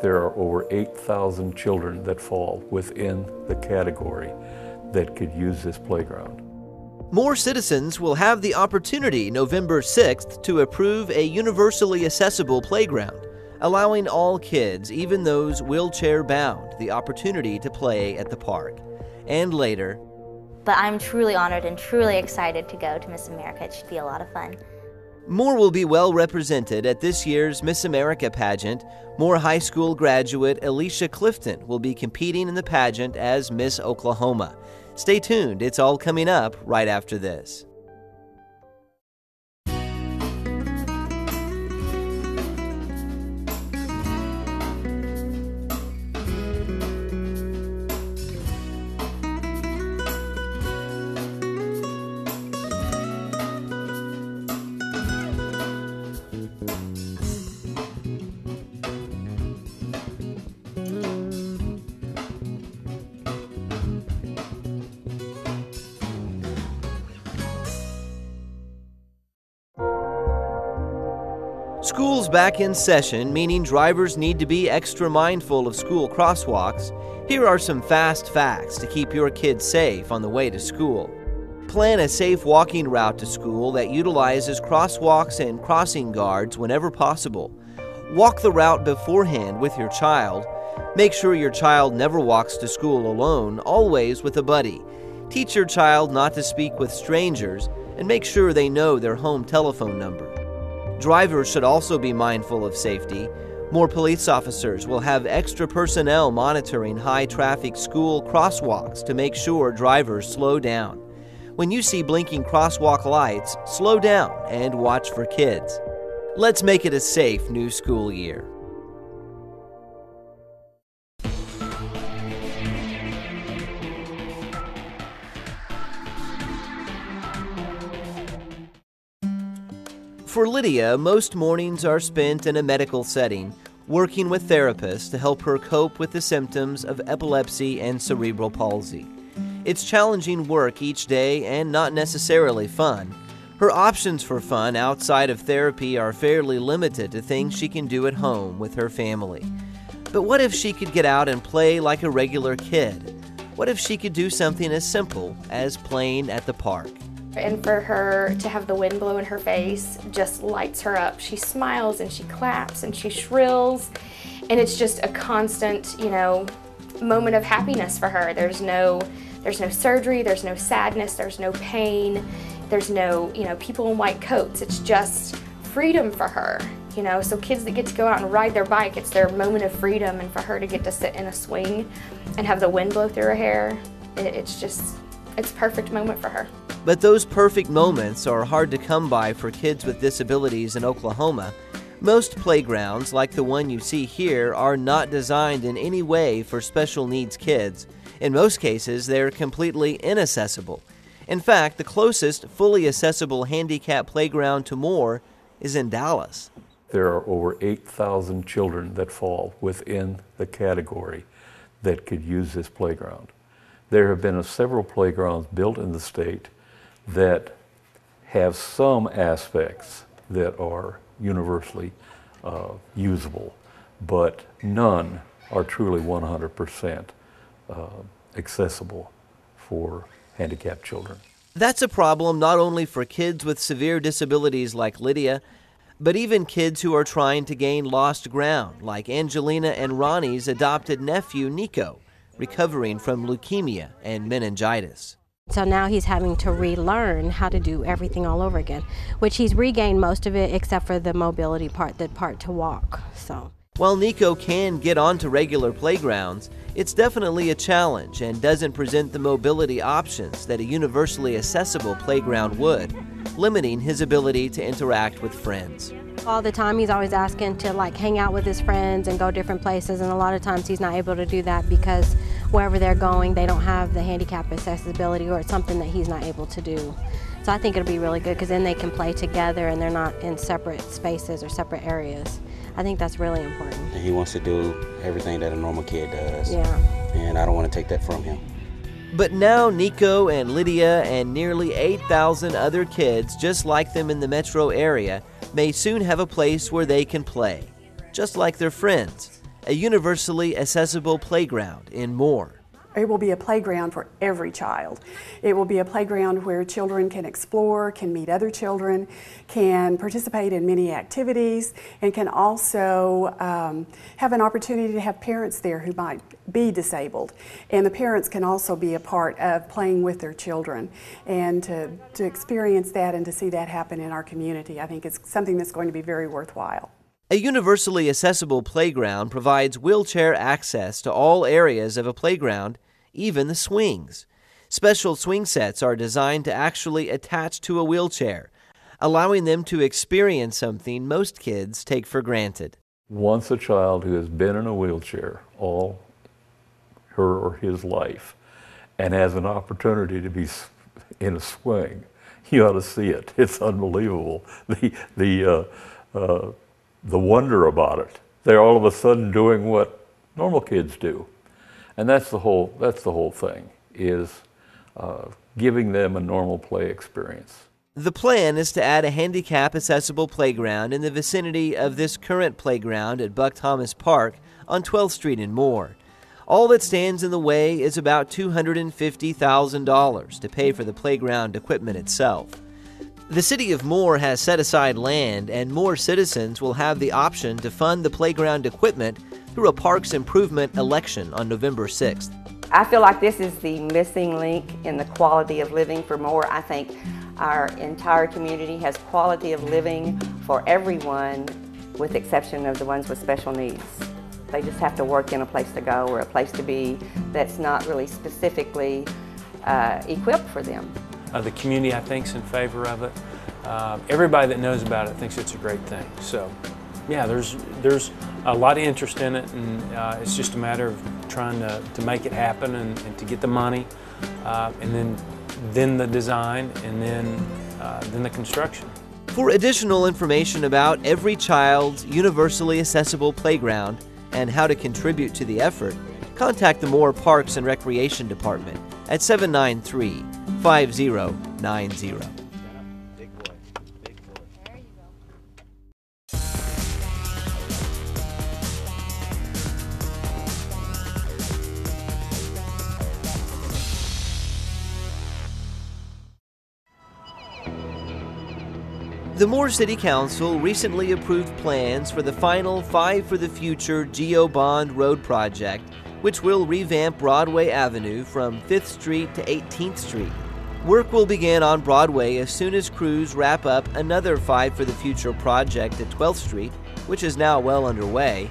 There are over 8,000 children that fall within the category that could use this playground. More citizens will have the opportunity November 6th to approve a universally accessible playground, allowing all kids, even those wheelchair-bound, the opportunity to play at the park. And later, but I'm truly honored and truly excited to go to Miss America. It should be a lot of fun. Moore will be well represented at this year's Miss America pageant. Moore High School graduate Alicia Clifton will be competing in the pageant as Miss Oklahoma. Stay tuned, it's all coming up right after this. School's back in session, meaning drivers need to be extra mindful of school crosswalks. Here are some fast facts to keep your kids safe on the way to school. Plan a safe walking route to school that utilizes crosswalks and crossing guards whenever possible. Walk the route beforehand with your child. Make sure your child never walks to school alone, always with a buddy. Teach your child not to speak with strangers and make sure they know their home telephone number. Drivers should also be mindful of safety. More police officers will have extra personnel monitoring high-traffic school crosswalks to make sure drivers slow down. When you see blinking crosswalk lights, slow down and watch for kids. Let's make it a safe new school year. For Lydia, most mornings are spent in a medical setting, working with therapists to help her cope with the symptoms of epilepsy and cerebral palsy. It's challenging work each day and not necessarily fun. Her options for fun outside of therapy are fairly limited to things she can do at home with her family. But what if she could get out and play like a regular kid? What if she could do something as simple as playing at the park? And for her to have the wind blow in her face just lights her up. She smiles and she claps and she shrills, and it's just a constant, moment of happiness for her. There's no surgery, there's no sadness, there's no pain, there's no, people in white coats. It's just freedom for her. So kids that get to go out and ride their bike, it's their moment of freedom, and for her to get to sit in a swing and have the wind blow through her hair, it's a perfect moment for her. But those perfect moments are hard to come by for kids with disabilities in Oklahoma. Most playgrounds, like the one you see here, are not designed in any way for special needs kids. In most cases, they're completely inaccessible. In fact, the closest fully accessible handicap playground to Moore is in Dallas. There are over 8,000 children that fall within the category that could use this playground. There have been several playgrounds built in the state that have some aspects that are universally usable, but none are truly 100% accessible for handicapped children. That's a problem not only for kids with severe disabilities like Lydia, but even kids who are trying to gain lost ground, like Angelina and Ronnie's adopted nephew, Nico, recovering from leukemia and meningitis. So now he's having to relearn how to do everything all over again, which he's regained most of it except for the mobility part, the part to walk. While Nico can get onto regular playgrounds, it's definitely a challenge and doesn't present the mobility options that a universally accessible playground would, limiting his ability to interact with friends. All the time he's always asking to hang out with his friends and go different places, and a lot of times he's not able to do that because wherever they're going they don't have the handicap accessibility, or it's something that he's not able to do. So I think it'll be really good because then they can play together and they're not in separate spaces or separate areas. I think that's really important. He wants to do everything that a normal kid does. Yeah. And I don't want to take that from him. But now Nico and Lydia and nearly 8,000 other kids just like them in the metro area may soon have a place where they can play, just like their friends, a universally accessible playground in Moore. It will be a playground for every child. It will be a playground where children can explore, can meet other children, can participate in many activities, and can also have an opportunity to have parents there who might be disabled. And the parents can also be a part of playing with their children. And to experience that and to see that happen in our community, I think it's something that's going to be very worthwhile. A universally accessible playground provides wheelchair access to all areas of a playground, even the swings. Special swing sets are designed to actually attach to a wheelchair, allowing them to experience something most kids take for granted. Once a child who has been in a wheelchair all her or his life and has an opportunity to be in a swing, you ought to see it. It's unbelievable. The wonder about it. They're all of a sudden doing what normal kids do. And that's the whole thing, is giving them a normal play experience. The plan is to add a handicap-accessible playground in the vicinity of this current playground at Buck Thomas Park on 12th Street in Moore. All that stands in the way is about $250,000 to pay for the playground equipment itself. The City of Moore has set aside land, and Moore citizens will have the option to fund the playground equipment through a Parks Improvement election on November 6th. I feel like this is the missing link in the quality of living for Moore. I think our entire community has quality of living for everyone, with the exception of the ones with special needs. They just have to work in a place to go or a place to be that's not really specifically equipped for them. The community, I think, is in favor of it. Everybody that knows about it thinks it's a great thing. So, yeah, there's a lot of interest in it, and it's just a matter of trying to make it happen and to get the money, and then the design, and then the construction. For additional information about Every Child's Universally Accessible Playground and how to contribute to the effort, contact the Moore Parks and Recreation Department at 793-5090. The Moore City Council recently approved plans for the final Five for the Future GeoBond Road project, which will revamp Broadway Avenue from 5th Street to 18th Street. Work will begin on Broadway as soon as crews wrap up another Five for the Future project at 12th Street, which is now well underway.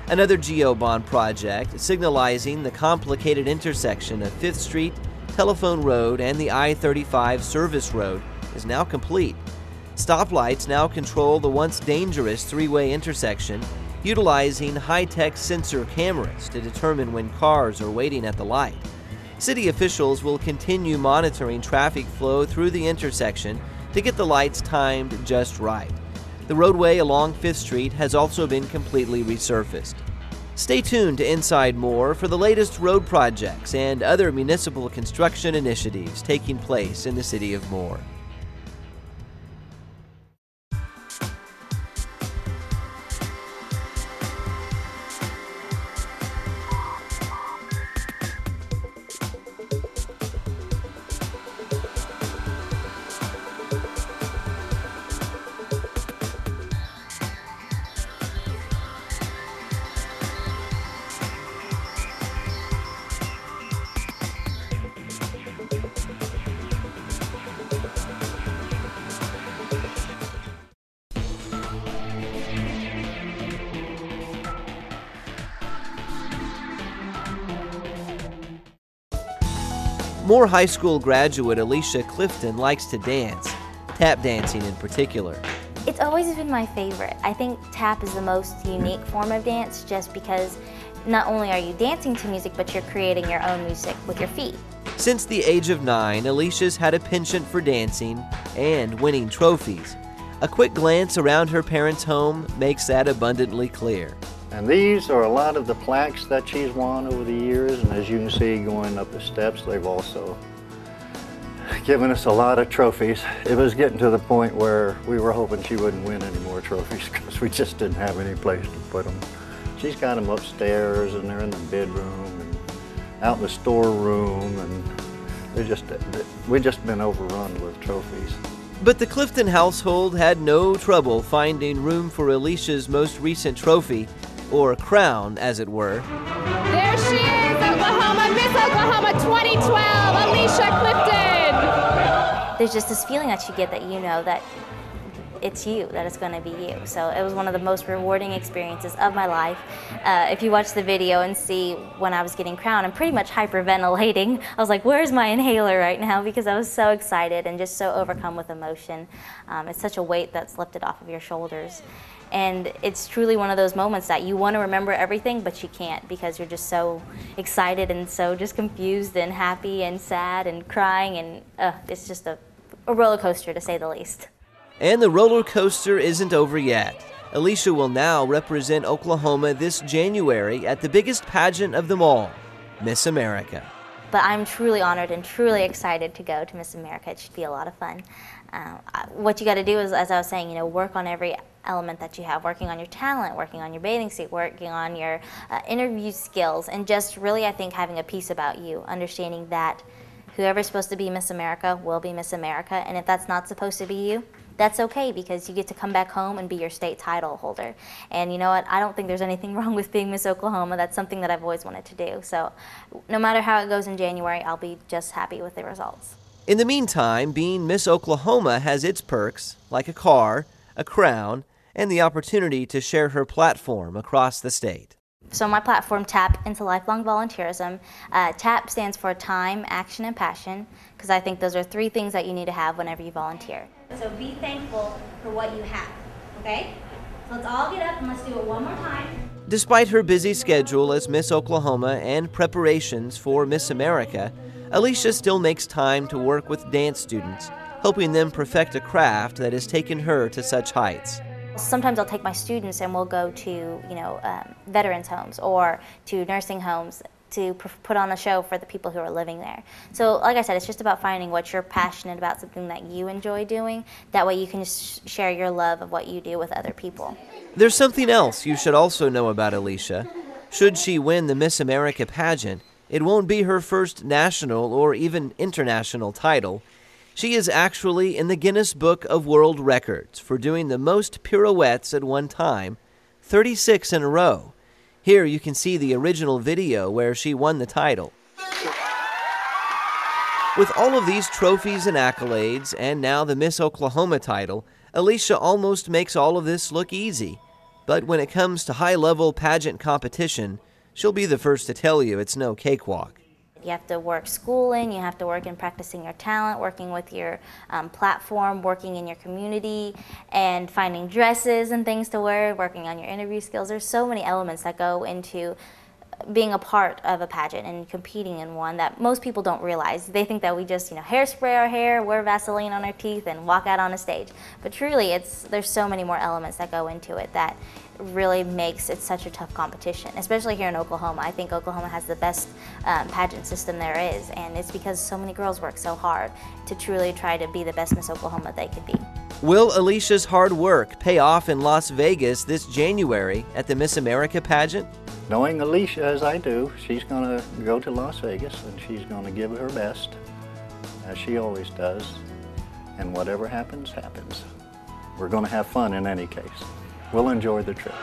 Another GeoBond project, signalizing the complicated intersection of 5th Street, Telephone Road, and the I-35 Service Road, is now complete. Stoplights now control the once dangerous three-way intersection, utilizing high-tech sensor cameras to determine when cars are waiting at the light. City officials will continue monitoring traffic flow through the intersection to get the lights timed just right. The roadway along 5th Street has also been completely resurfaced. Stay tuned to Inside Moore for the latest road projects and other municipal construction initiatives taking place in the City of Moore. Moore High School graduate Alicia Clifton likes to dance, tap dancing in particular. It's always been my favorite. I think tap is the most unique form of dance just because not only are you dancing to music, but you're creating your own music with your feet. Since the age of 9, Alicia's had a penchant for dancing and winning trophies. A quick glance around her parents' home makes that abundantly clear. And these are a lot of the plaques that she's won over the years, and as you can see going up the steps, they've also given us a lot of trophies. It was getting to the point where we were hoping she wouldn't win any more trophies because we just didn't have any place to put them. She's got them upstairs, and they're in the bedroom and out in the storeroom, and we've just been overrun with trophies. But the Clifton household had no trouble finding room for Alicia's most recent trophy, or crown, as it were. There she is, Oklahoma, Miss Oklahoma 2012, Alicia Clifton. There's just this feeling that you get that you know that it's you, that it's going to be you. So it was one of the most rewarding experiences of my life. If you watch the video and see when I was getting crowned, I'm pretty much hyperventilating. I was like, where's my inhaler right now? Because I was so excited and just so overcome with emotion. It's such a weight that's lifted off of your shoulders. And it's truly one of those moments that you want to remember everything, but you can't because you're just so excited and so just confused and happy and sad and crying. And it's just a roller coaster, to say the least. And the roller coaster isn't over yet. Alicia will now represent Oklahoma this January at the biggest pageant of them all, Miss America. But I'm truly honored and truly excited to go to Miss America. It should be a lot of fun. What you got to do is, as I was saying, work on every element that you have, working on your talent, working on your bathing suit, working on your interview skills, and just really, I think, having a piece about you, understanding that whoever's supposed to be Miss America will be Miss America, and if that's not supposed to be you, that's okay, because you get to come back home and be your state title holder. And you know what? I don't think there's anything wrong with being Miss Oklahoma. That's something that I've always wanted to do. So no matter how it goes in January, I'll be just happy with the results. In the meantime, being Miss Oklahoma has its perks, like a car, a crown, and the opportunity to share her platform across the state. So my platform, Tap into Lifelong Volunteerism. TAP stands for Time, Action, and Passion, because I think those are 3 things that you need to have whenever you volunteer. So be thankful for what you have, okay? So let's all get up and let's do it one more time. Despite her busy schedule as Miss Oklahoma and preparations for Miss America, Alicia still makes time to work with dance students, helping them perfect a craft that has taken her to such heights. Sometimes I'll take my students and we'll go to, veterans homes or to nursing homes to put on a show for the people who are living there. So like I said, it's just about finding what you're passionate about, something that you enjoy doing. That way you can just share your love of what you do with other people. There's something else you should also know about Alicia. Should she win the Miss America pageant, it won't be her first national or even international title. She is actually in the Guinness Book of World Records for doing the most pirouettes at one time, 36 in a row. Here you can see the original video where she won the title. With all of these trophies and accolades, and now the Miss Oklahoma title, Alicia almost makes all of this look easy. But when it comes to high-level pageant competition, she'll be the first to tell you it's no cakewalk. You have to work schooling, you have to work in practicing your talent, working with your platform, working in your community, and finding dresses and things to wear, working on your interview skills. There's so many elements that go into being a part of a pageant and competing in one that most people don't realize. They think that we just, hairspray our hair, wear Vaseline on our teeth, and walk out on a stage. But truly, there's so many more elements that go into it that really makes it such a tough competition, especially here in Oklahoma. I think Oklahoma has the best pageant system there is, and it's because so many girls work so hard to truly try to be the best Miss Oklahoma they could be. Will Alicia's hard work pay off in Las Vegas this January at the Miss America pageant? Knowing Alicia as I do, she's going to go to Las Vegas and she's going to give it her best, as she always does. And whatever happens, happens. We're going to have fun in any case. We'll enjoy the trip.